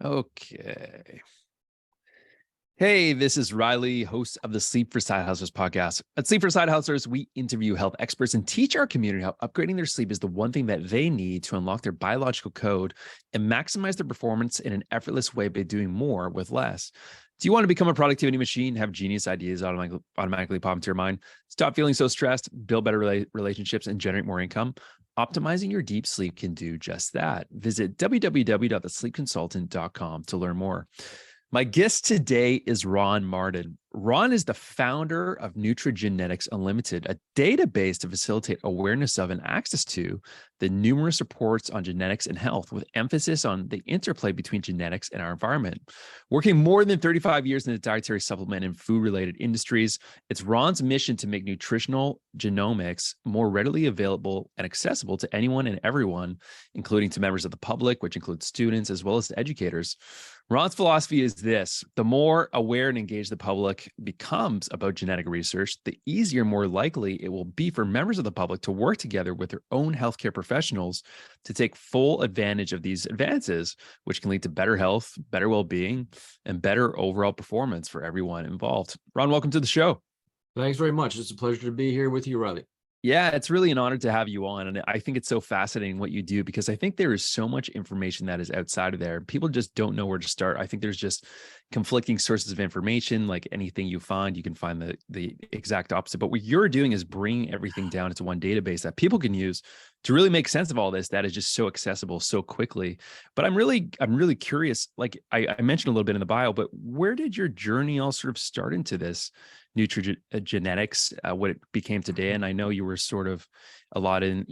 Okay. Hey, this is Riley, host of the Sleep for Side Hustlers podcast. At Sleep for Side Hustlers, we interview health experts and teach our community how upgrading their sleep is the one thing that they need to unlock their biological code and maximize their performance in an effortless way by doing more with less. Do you want to become a productivity machine, have genius ideas automatically pop into your mind, stop feeling so stressed, build better relationships, and generate more income? Optimizing your deep sleep can do just that. Visit www.thesleepconsultant.com to learn more. My guest today is Ron Martin. Ron is the founder of Nutrogenetics Unlimited, a database to facilitate awareness of and access to the numerous reports on genetics and health, with emphasis on the interplay between genetics and our environment. Working more than 35 years in the dietary supplement and food-related industries, it's Ron's mission to make nutritional genomics more readily available and accessible to anyone and everyone, including to members of the public, which includes students as well as educators. Ron's philosophy is this: the more aware and engaged the public becomes about genetic research, the easier and more likely it will be for members of the public to work together with their own healthcare professionals to take full advantage of these advances, which can lead to better health, better well-being, and better overall performance for everyone involved. Ron, welcome to the show. Thanks very much. It's a pleasure to be here with you, Riley. Yeah, it's really an honor to have you on. And I think it's so fascinating what you do, because I think there is so much information that is outside of there. People just don't know where to start. I think there's just conflicting sources of information. Like anything you find, you can find the exact opposite. But what you're doing is bringing everything down into one database that people can use to really make sense of all this, that is just so accessible so quickly. But I'm really curious, like I mentioned a little bit in the bio, but where did your journey all sort of start into this nutrigenetics, what it became today? And I know you were sort of a lot in,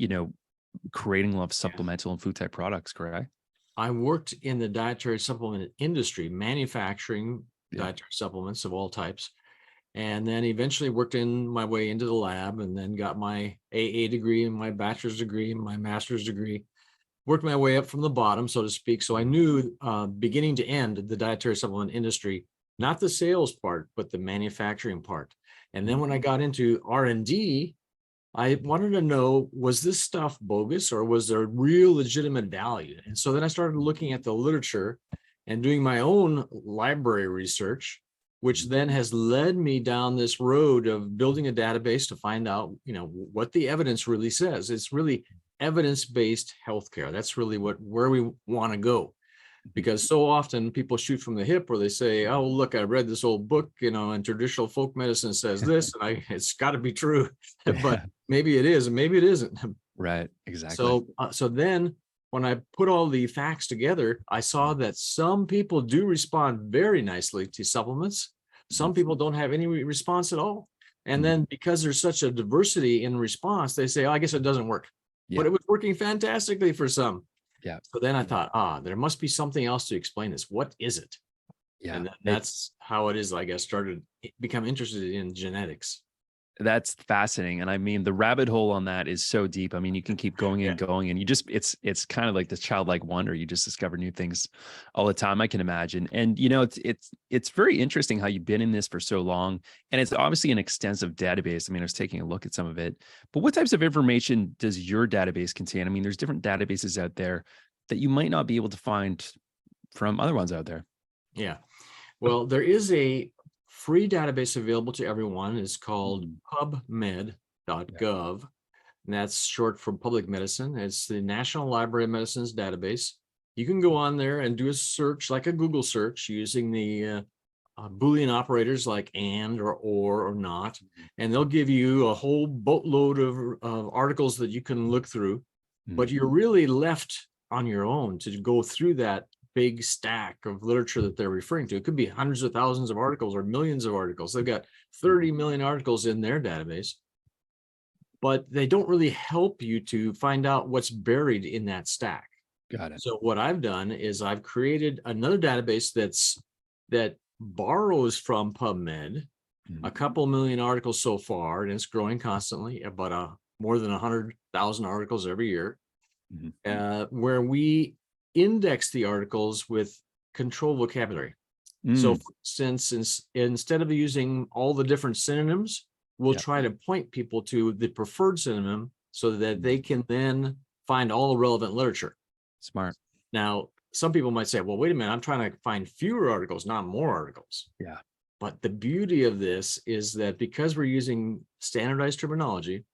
creating a lot of supplemental and food type products, correct? I worked in the dietary supplement industry, manufacturing dietary supplements of all types, and then eventually worked in my way into the lab, and then got my AA degree and my bachelor's degree and my master's degree. Worked my way up from the bottom, so to speak. So I knew beginning to end the dietary supplement industry, not the sales part, but the manufacturing part. And then when I got into R&D, I wanted to know, was this stuff bogus or was there real legitimate value? And so then I started looking at the literature and doing my own library research, which then has led me down this road of building a database to find out, what the evidence really says. It's really evidence-based healthcare. That's really where we want to go. Because so often people shoot from the hip, where they say, oh, look, I read this old book, and traditional folk medicine says this, and it's got to be true. But maybe it is, and maybe it isn't. Right, exactly. So then when I put all the facts together, I saw that some people do respond very nicely to supplements. Some people don't have any response at all. And then because there's such a diversity in response, they say, oh, I guess it doesn't work. But it was working fantastically for some. Yeah. So then I thought, there must be something else to explain this. What is it? Yeah. And that's how it is, I guess, become interested in genetics. That's fascinating. And I mean, the rabbit hole on that is so deep. I mean, you can keep going and going, and it's kind of like this childlike wonder. You just discover new things all the time, I can imagine. And, it's very interesting how you've been in this for so long. And it's obviously an extensive database. I mean, I was taking a look at some of it, but what types of information does your database contain? I mean, there's different databases out there that you might not be able to find from other ones out there. Yeah. Well, there is a free database available to everyone. It's called pubmed.gov, and that's short for public medicine. It's the National Library of Medicine's database. You can go on there and do a search, like a Google search, using the Boolean operators like and or not, and they'll give you a whole boatload of articles that you can look through. But you're really left on your own to go through that big stack of literature that they're referring to. It could be hundreds of thousands of articles or millions of articles. They've got 30 million articles in their database, but they don't really help you to find out what's buried in that stack. Got it. So what I've done is I've created another database that borrows from PubMed, a couple million articles so far, and it's growing constantly, about more than 100,000 articles every year, where we index the articles with control vocabulary. So for instance, instead of using all the different synonyms, we'll try to point people to the preferred synonym so that they can then find all the relevant literature. Smart. Now, some people might say, well, wait a minute, I'm trying to find fewer articles, not more articles. Yeah. But the beauty of this is that because we're using standardized terminology,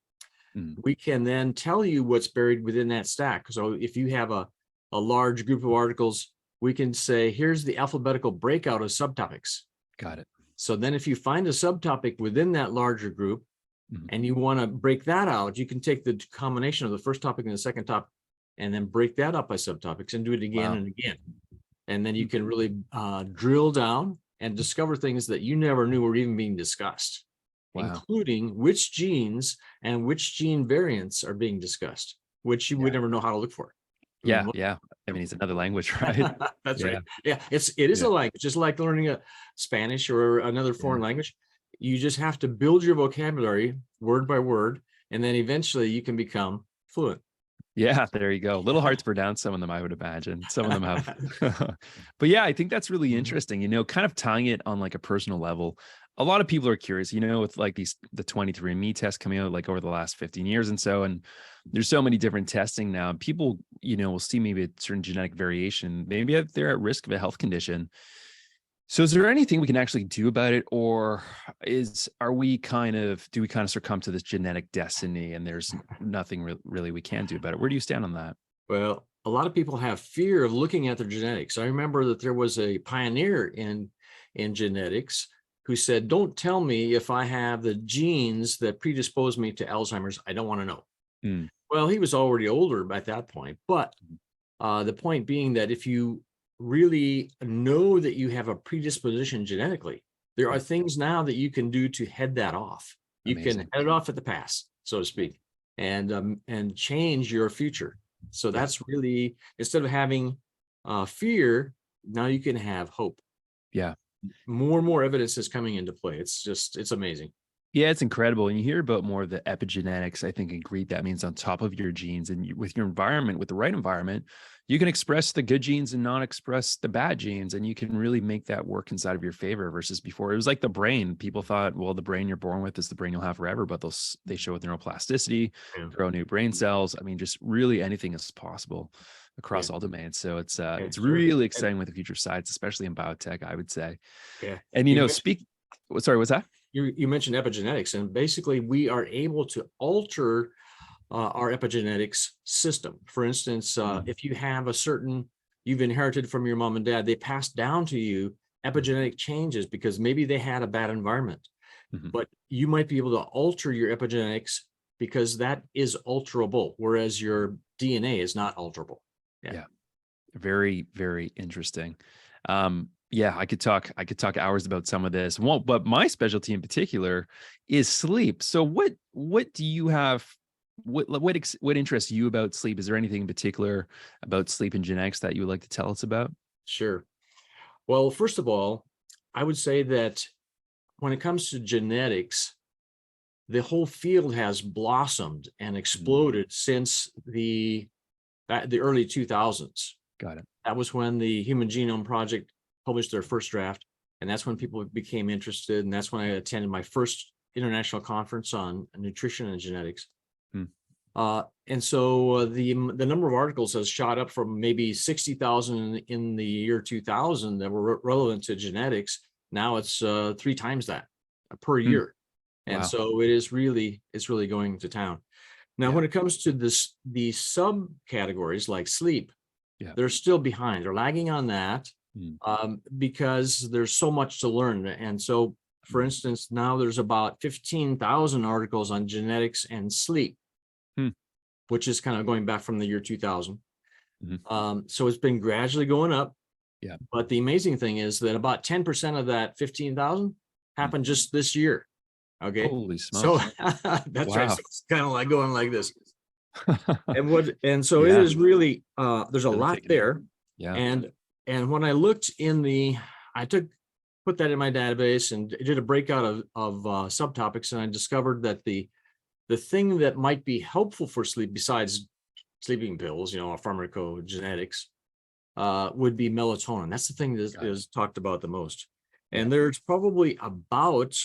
we can then tell you what's buried within that stack. So if you have a large group of articles, we can say, here's the alphabetical breakout of subtopics. Got it. So then if you find a subtopic within that larger group and you want to break that out, you can take the combination of the first topic and the second topic and then break that up by subtopics and do it again and again. And then you can really drill down and discover things that you never knew were even being discussed, including which genes and which gene variants are being discussed, which you would never know how to look for. Yeah. I mean, it's another language, right? That's right. Yeah, it is a language, just like learning a Spanish or another foreign language. You just have to build your vocabulary word by word, and then eventually you can become fluent. Yeah, there you go. A little hard to pronounce some of them, I would imagine. Some of them have. But yeah, I think that's really interesting, you know, kind of tying it on like a personal level. A lot of people are curious, you know, with like the 23andMe test coming out like over the last 15 years and so, and there's so many different testing now. People, you know, will see maybe a certain genetic variation, maybe they're at risk of a health condition. So is there anything we can actually do about it, or do we kind of succumb to this genetic destiny and there's nothing really we can do about it? Where do you stand on that? Well, a lot of people have fear of looking at their genetics. I remember that there was a pioneer in genetics who said, don't tell me if I have the genes that predispose me to Alzheimer's. I don't want to know. Well, he was already older at that point, but the point being that if you really know that you have a predisposition genetically, there are things now that you can do to head that off. You can head it off at the pass, so to speak, and change your future. So that's really, instead of having fear, now you can have hope. Yeah. More and more evidence is coming into play. It's amazing. Yeah, it's incredible. And you hear about more of the epigenetics, I think, in Greek. That means on top of your genes, and with your environment, with the right environment, you can express the good genes and not express the bad genes. And you can really make that work inside of your favor versus before. It was like the brain. People thought, well, the brain you're born with is the brain you'll have forever, but they show with neuroplasticity, grow new brain cells. I mean, just really anything is possible across all domains. So it's really exciting with the future of science, especially in biotech, I would say. Yeah. And, you know, sorry, what's that? You mentioned epigenetics, and basically we are able to alter our epigenetics system. For instance, if you have you've inherited from your mom and dad, they passed down to you epigenetic changes because maybe they had a bad environment, but you might be able to alter your epigenetics because that is alterable, whereas your DNA is not alterable. Yeah. Very, very interesting. Yeah, I could talk hours about some of this. Well, but my specialty in particular is sleep. So what do you have? What interests you about sleep? Is there anything in particular about sleep and genetics that you would like to tell us about? Sure. Well, first of all, I would say that when it comes to genetics, the whole field has blossomed and exploded since the early 2000s. Got it. That was when the Human Genome Project published their first draft, and that's when people became interested, and that's when I attended my first international conference on nutrition and genetics. And so the number of articles has shot up from maybe 60,000 in the year 2000 that were relevant to genetics. Now it's 3 times that per year. And so it's really going to town. Now, when it comes to the subcategories like sleep, they're still behind. They're lagging on that because there's so much to learn. And so, for instance, now there's about 15,000 articles on genetics and sleep, which is kind of going back from the year 2000. So it's been gradually going up. Yeah. But the amazing thing is that about 10% of that 15,000 happened just this year. Okay. Holy smokes. So that's right. So it's kind of like going like this. And so it is really there's a lot there. Yeah. And when I looked put that in my database and did a breakout of subtopics, and I discovered that the thing that might be helpful for sleep besides sleeping pills, pharmacogenetics, would be melatonin. That's the thing that is talked about the most. And there's probably about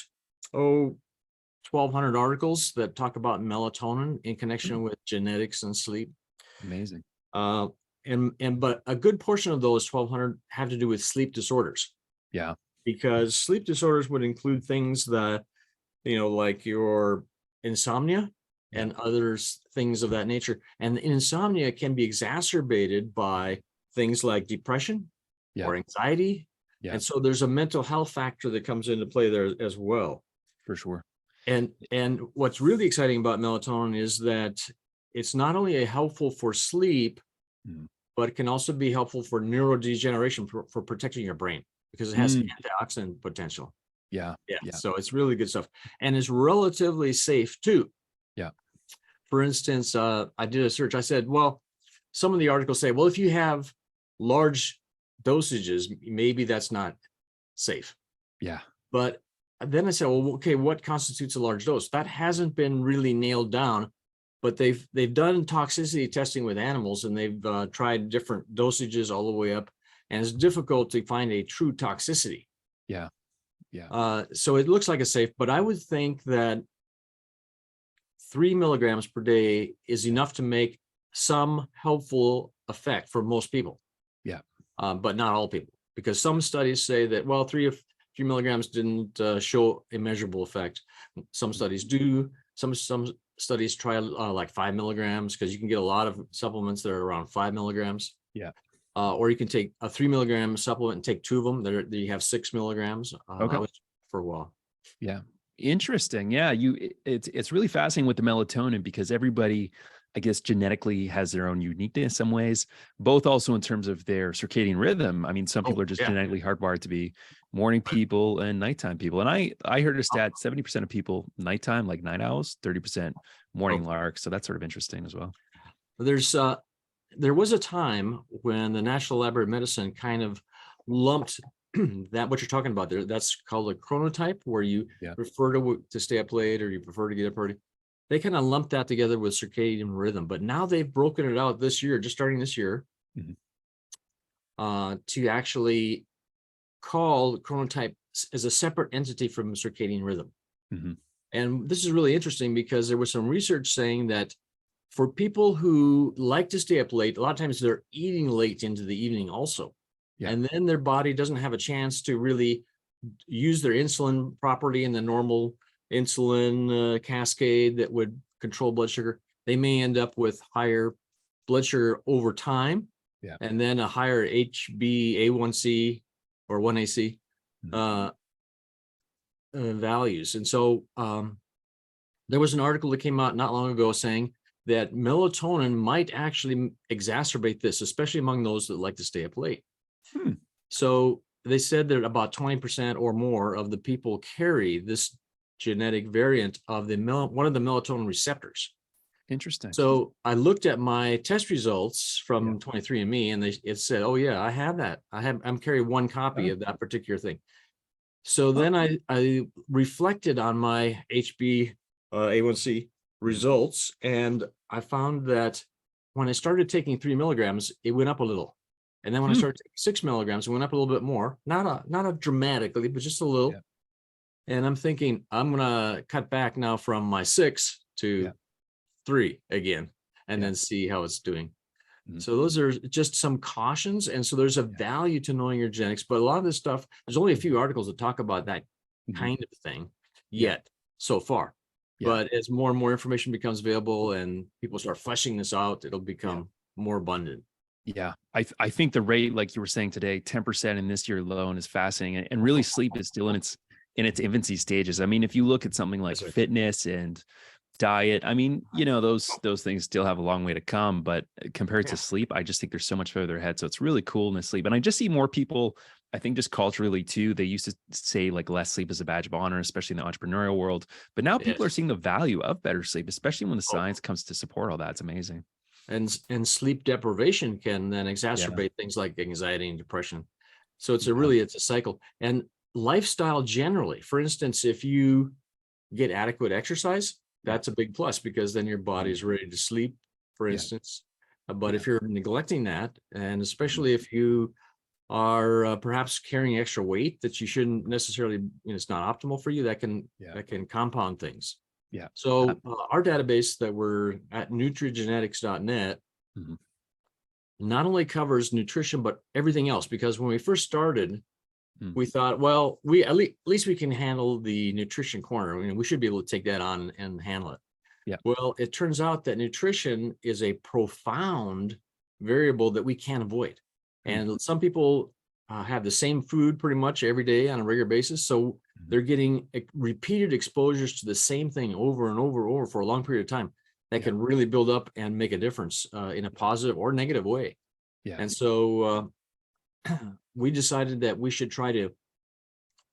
1,200 articles that talk about melatonin in connection with genetics and sleep. Amazing. but a good portion of those 1,200 have to do with sleep disorders. Yeah. Because sleep disorders would include things that, like your insomnia and others, things of that nature. And insomnia can be exacerbated by things like depression or anxiety. Yeah. And so there's a mental health factor that comes into play there as well. For sure. And what's really exciting about melatonin is that it's not only helpful for sleep, but it can also be helpful for neurodegeneration, for protecting your brain, because it has antioxidant potential. Yeah. So it's really good stuff, and it's relatively safe too. Yeah. For instance, I did a search. I said, well, some of the articles say, well, if you have large dosages, maybe that's not safe. Yeah. But then I said, well, okay, what constitutes a large dose? That hasn't been really nailed down, but they've done toxicity testing with animals, and they've tried different dosages all the way up, and it's difficult to find a true toxicity. Yeah. So it looks like it's safe, but I would think that 3 milligrams per day is enough to make some helpful effect for most people. Yeah. But not all people, because some studies say that, well, 3 milligrams didn't show a measurable effect. Some studies do. Some studies try like 5 milligrams, because you can get a lot of supplements that are around 5 milligrams. Yeah. Or you can take a 3 milligram supplement and take 2 of them. There you have 6 milligrams. Okay. That was for a while. Yeah. Interesting. Yeah. It's really fascinating with the melatonin, because everybody, I guess, genetically has their own uniqueness in some ways, both also in terms of their circadian rhythm. I mean, some people are just genetically hardwired to be morning people and nighttime people. And I heard a stat, 70% of people nighttime, like night owls, 30% morning larks. So that's sort of interesting as well. There was a time when the National Library of Medicine kind of lumped that, what you're talking about there, that's called a chronotype, where you prefer to stay up late, or you prefer to get up early. They kind of lumped that together with circadian rhythm, but now they've broken it out this year, just starting this year, to actually call chronotype as a separate entity from circadian rhythm. And this is really interesting, because there was some research saying that for people who like to stay up late, a lot of times they're eating late into the evening also. And then their body doesn't have a chance to really use their insulin properly in the normal insulin cascade that would control blood sugar. They may end up with higher blood sugar over time, and then a higher HbA1c or 1AC values. And so there was an article that came out not long ago saying that melatonin might actually exacerbate this, especially among those that like to stay up late. So they said that about 20% or more of the people carry this genetic variant of one of the melatonin receptors. Interesting. So I looked at my test results from 23andMe, and it said, oh yeah, I have that. I'm carrying one copy of that particular thing. So then I reflected on my HbA1c results, and I found that when I started taking 3 milligrams, it went up a little. And then when I started taking 6 milligrams, it went up a little bit more, not a dramatically, but just a little. And I'm thinking, I'm going to cut back now from my 6 to 3 again, and then see how it's doing. So those are just some cautions. And so there's a value to knowing your genetics, but a lot of this stuff, there's only a few articles that talk about that kind of thing yet so far. But as more and more information becomes available and people start fleshing this out, it'll become more abundant. Yeah, I think the rate, like you were saying today, 10% in this year alone is fascinating, and really sleep is still in its infancy stages. I mean, if you look at something like fitness and diet, I mean, those things still have a long way to come, but compared to sleep, I just think they're so much further ahead. So it's really cool in the sleep. And I just see more people, I think just culturally too, they used to say like less sleep is a badge of honor, especially in the entrepreneurial world. But now people are seeing the value of better sleep, especially when the science comes to support all that. It's amazing. And sleep deprivation can then exacerbate things like anxiety and depression. So it's a cycle. And lifestyle generally, for instance, if you get adequate exercise, that's a big plus, because then your body is ready to sleep, for instance. But if you're neglecting that, and especially if you are perhaps carrying extra weight that you shouldn't necessarily, it's not optimal for you, that can compound things. So our database that we're at nutrigenetics.net not only covers nutrition, but everything else. Because when we first started, Mm. we thought, well, we at least we can handle the nutrition corner. We should be able to take that on and handle it. Yeah. Well, it turns out that nutrition is a profound variable that we can't avoid. And some people have the same food pretty much every day on a regular basis. So they're getting repeated exposures to the same thing over and over for a long period of time that can really build up and make a difference in a positive or negative way. Yeah. And so we decided that we should try to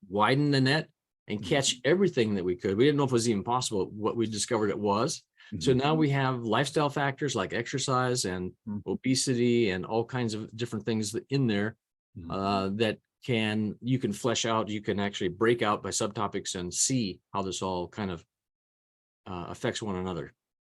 widen the net and catch everything that we could. We didn't know if it was even possible. What we discovered it was. So now we have lifestyle factors like exercise and obesity and all kinds of different things in there that you can flesh out. You can actually break out by subtopics and see how this all kind of affects one another.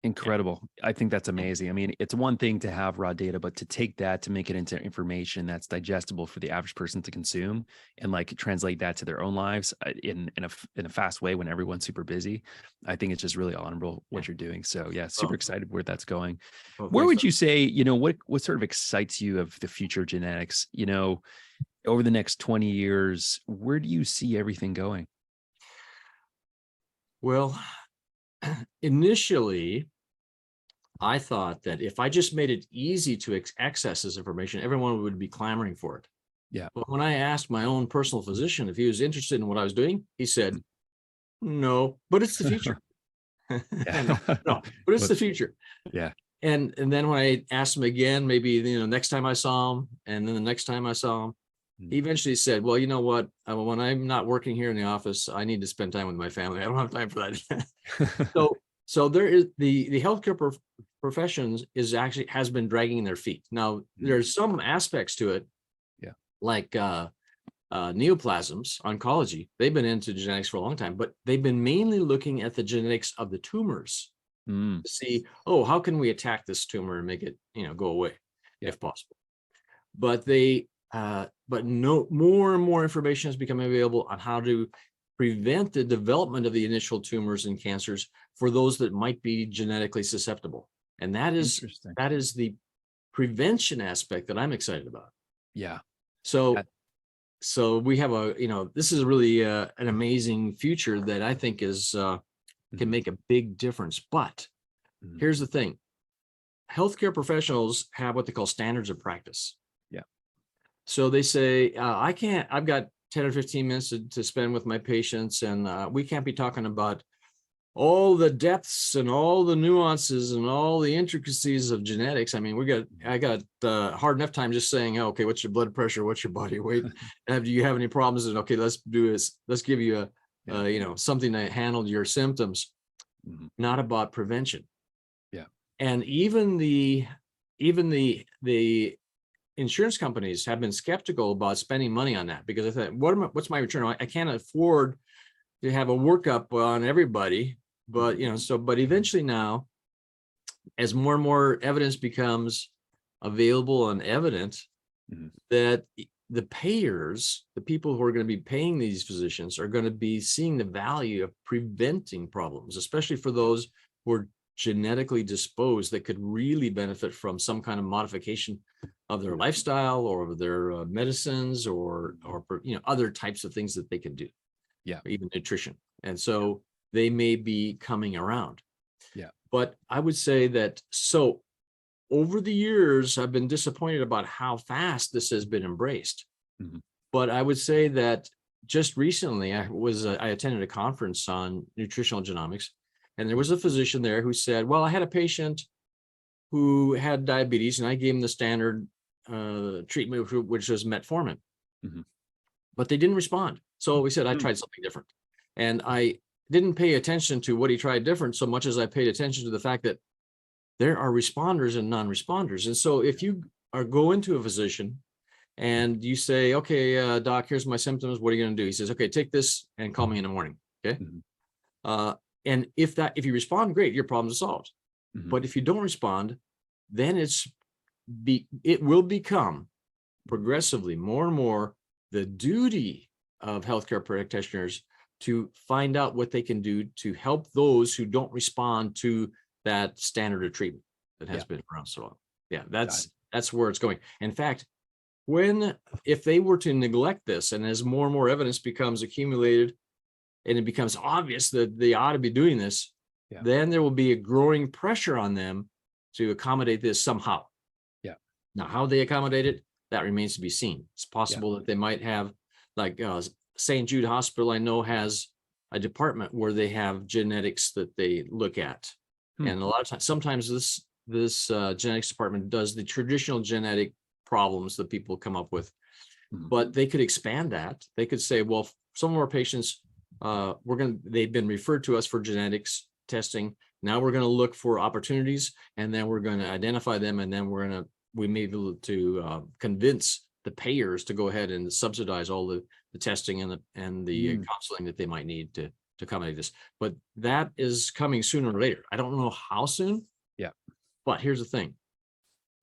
Incredible. I think that's amazing. I mean, it's one thing to have raw data, but to take that to make it into information that's digestible for the average person to consume and like translate that to their own lives in a fast way when everyone's super busy. I think it's just really honorable what you're doing. So yeah, super excited where that's going. Where would you say, what sort of excites you of the future of genetics, over the next 20 years, where do you see everything going? Well, initially, I thought that if I just made it easy to access this information, everyone would be clamoring for it. Yeah. But when I asked my own personal physician if he was interested in what I was doing, he said, no, but it's the future. no, but it's the future. Yeah. And then when I asked him again, maybe, next time I saw him, and then the next time I saw him, he eventually said, well, you know what, when I'm not working here in the office, I need to spend time with my family. I don't have time for that. So there is the healthcare professions has been dragging their feet. Now there's some aspects to it, like neoplasms, oncology. They've been into genetics for a long time, but they've been mainly looking at the genetics of the tumors to see, how can we attack this tumor and make it, go away if possible. But more and more information has become available on how to prevent the development of the initial tumors and cancers for those that might be genetically susceptible. And that is the prevention aspect that I'm excited about. Yeah. So we have this is really an amazing future that I think can make a big difference. But here's the thing. Healthcare professionals have what they call standards of practice. Yeah. So they say, I've got 10 or 15 minutes to spend with my patients, and we can't be talking about all the depths and all the nuances and all the intricacies of genetics. I mean, I got hard enough time just saying, okay, what's your blood pressure? What's your body weight? Do you have any problems? And okay, let's do this. Let's give you something to handle your symptoms, not about prevention. Yeah. And even the insurance companies have been skeptical about spending money on that, because I thought, what's my return? I can't afford to have a workup on everybody, but but eventually now, as more and more evidence becomes available and evident, that the payers, the people who are going to be paying these physicians, are going to be seeing the value of preventing problems, especially for those who are genetically disposed that could really benefit from some kind of modification of their lifestyle or their medicines or other types of things that they can do. Yeah, even nutrition. And so they may be coming around. Yeah. But I would say that over the years, I've been disappointed about how fast this has been embraced. But I would say that just recently I attended a conference on nutritional genomics, and there was a physician there who said, well, I had a patient who had diabetes, and I gave him the standard treatment, which was metformin, but they didn't respond. So we said, I tried something different. And I didn't pay attention to what he tried different so much as I paid attention to the fact that there are responders and non-responders. And so if you go into a physician and you say, okay, doc, here's my symptoms, what are you going to do? He says, okay, take this and call me in the morning. Okay. And if you respond, great, your problems are solved. But if you don't respond, then it will become progressively more and more the duty of healthcare practitioners to find out what they can do to help those who don't respond to that standard of treatment that has been around so long. Yeah, That's where it's going. In fact, if they were to neglect this, and as more and more evidence becomes accumulated and it becomes obvious that they ought to be doing this, Yeah. then there will be a growing pressure on them to accommodate this somehow. Yeah. Now, how they accommodate it, that remains to be seen. It's possible that they might have, like St. Jude Hospital, I know, has a department where they have genetics that they look at. And a lot of times, sometimes this genetics department does the traditional genetic problems that people come up with, but they could expand that. They could say, well, some of our patients, they've been referred to us for genetics testing. Now we're going to look for opportunities, and then we're going to identify them, and then we may be able to convince the payers to go ahead and subsidize all the testing and the counseling that they might need to accommodate this. But that is coming sooner or later. I don't know how soon. Yeah. But here's the thing.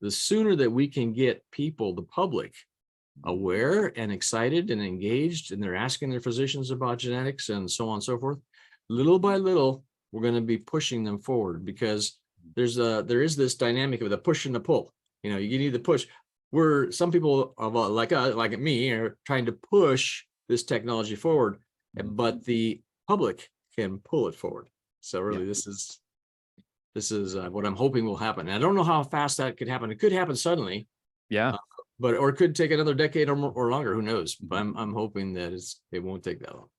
The sooner that we can get people, the public, aware and excited and engaged, and they're asking their physicians about genetics and so on and so forth, little by little, we're going to be pushing them forward, because there is this dynamic of the push and the pull. You know, you need the push. Where some people like me are trying to push this technology forward, but the public can pull it forward. So really, this is what I'm hoping will happen. And I don't know how fast that could happen. It could happen suddenly. Yeah. Or it could take another decade or longer. Who knows? But I'm hoping that it won't take that long.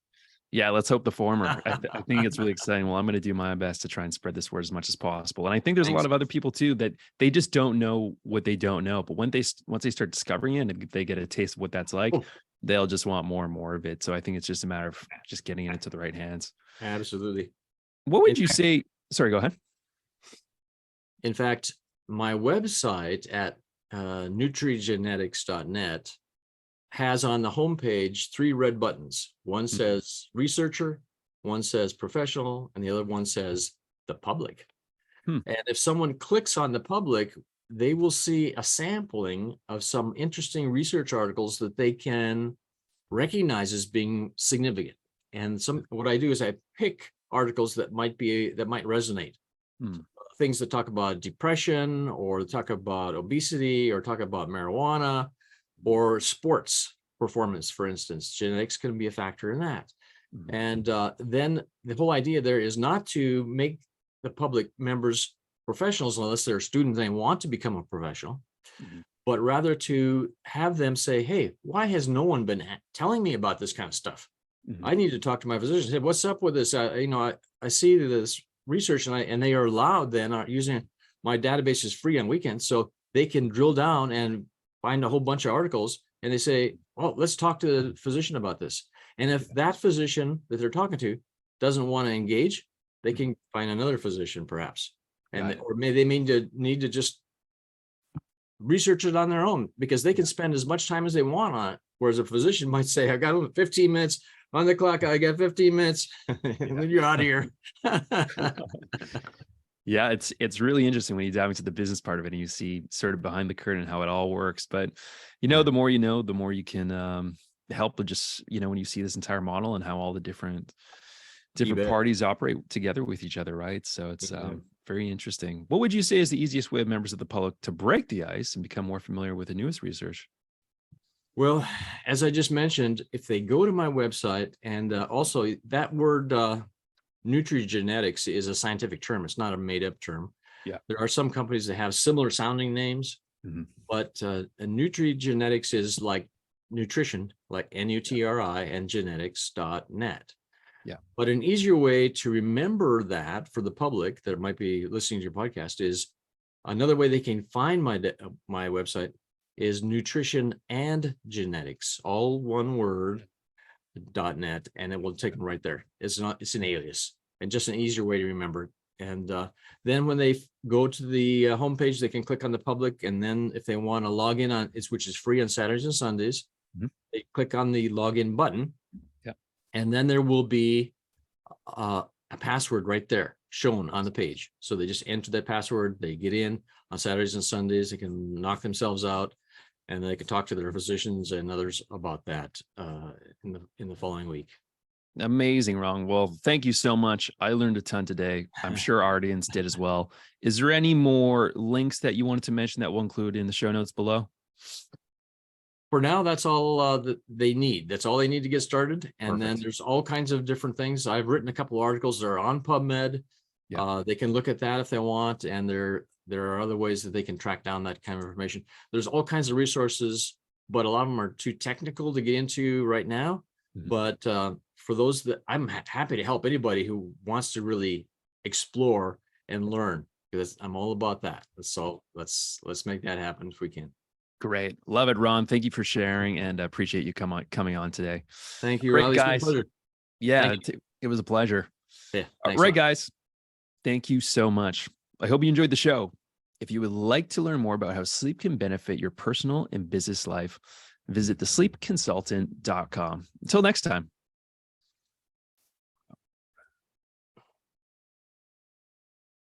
Yeah, let's hope the former. I think it's really exciting. Well, I'm going to do my best to try and spread this word as much as possible. And I think there's a lot of other people too that they just don't know what they don't know. But once they start discovering it and they get a taste of what that's like, they'll just want more and more of it. So I think it's just a matter of just getting it into the right hands. Absolutely. What would you say? Sorry, go ahead. In fact, my website at nutrigenetics.net has on the homepage 3 red buttons. One says researcher, one says professional, and the other one says the public. And if someone clicks on the public, they will see a sampling of some interesting research articles that they can recognize as being significant. And what I do is I pick articles that might resonate. Things that talk about depression, or talk about obesity, or talk about marijuana, or sports performance, for instance. Genetics can be a factor in that. And then the whole idea there is not to make the public members professionals unless they're students and they want to become a professional, but rather to have them say, hey, why has no one been telling me about this kind of stuff? I need to talk to my physician. Say, what's up with this? I see this research, and they are allowed then using my database is free on weekends, so they can drill down and find a whole bunch of articles, and they say, well, let's talk to the physician about this. And if that physician that they're talking to doesn't want to engage, they can find another physician perhaps. Or maybe they need to just research it on their own, because they can spend as much time as they want on it. Whereas a physician might say, I got 15 minutes on the clock. I got 15 minutes and then you're out of here. Yeah, it's really interesting when you dive into the business part of it and you see sort of behind the curtain how it all works. But the more you know, the more you can help with just, when you see this entire model and how all the different parties operate together with each other, right? So it's very interesting. What would you say is the easiest way of members of the public to break the ice and become more familiar with the newest research? Well, as I just mentioned, if they go to my website, and also that word Nutrigenetics is a scientific term. It's not a made-up term. Yeah. There are some companies that have similar sounding names, but Nutrigenetics is like nutrition, like NUTRI, and genetics.net. Yeah. But an easier way to remember that for the public that might be listening to your podcast is another way they can find my website is nutrition and genetics, all one word, .net, and it will take them right there. It's an alias and just an easier way to remember. And then when they go to the homepage, they can click on the public, and then if they want to log in on it, which is free on Saturdays and Sundays, they click on the login button, and then there will be a password right there shown on the page. So they just enter that password, they get in on Saturdays and Sundays, they can knock themselves out, and they can talk to their physicians and others about that in the following week. Amazing, Ron. Well, thank you so much. I learned a ton today. I'm sure our audience did as well. Is there any more links that you wanted to mention that we'll include in the show notes below? For now, that's all that they need. That's all they need to get started. And then Perfect. there's all kinds of different things. I've written a couple articles that are on PubMed. Yeah. They can look at that if they want. And there are other ways that they can track down that kind of information. There's all kinds of resources, but a lot of them are too technical to get into right now. Mhm. But for those that I'm happy to help anybody who wants to really explore and learn, because I'm all about that. So let's make that happen if we can. Great. Love it, Ron. Thank you for sharing and appreciate you coming on today. Thank you, Great, Riley. It's been a guys. pleasure. Yeah, Thank it was a pleasure. Yeah. All Thanks a right, lot. guys. Thank you so much. I hope you enjoyed the show. If you would like to learn more about how sleep can benefit your personal and business life, visit thesleepconsultant.com. Until next time.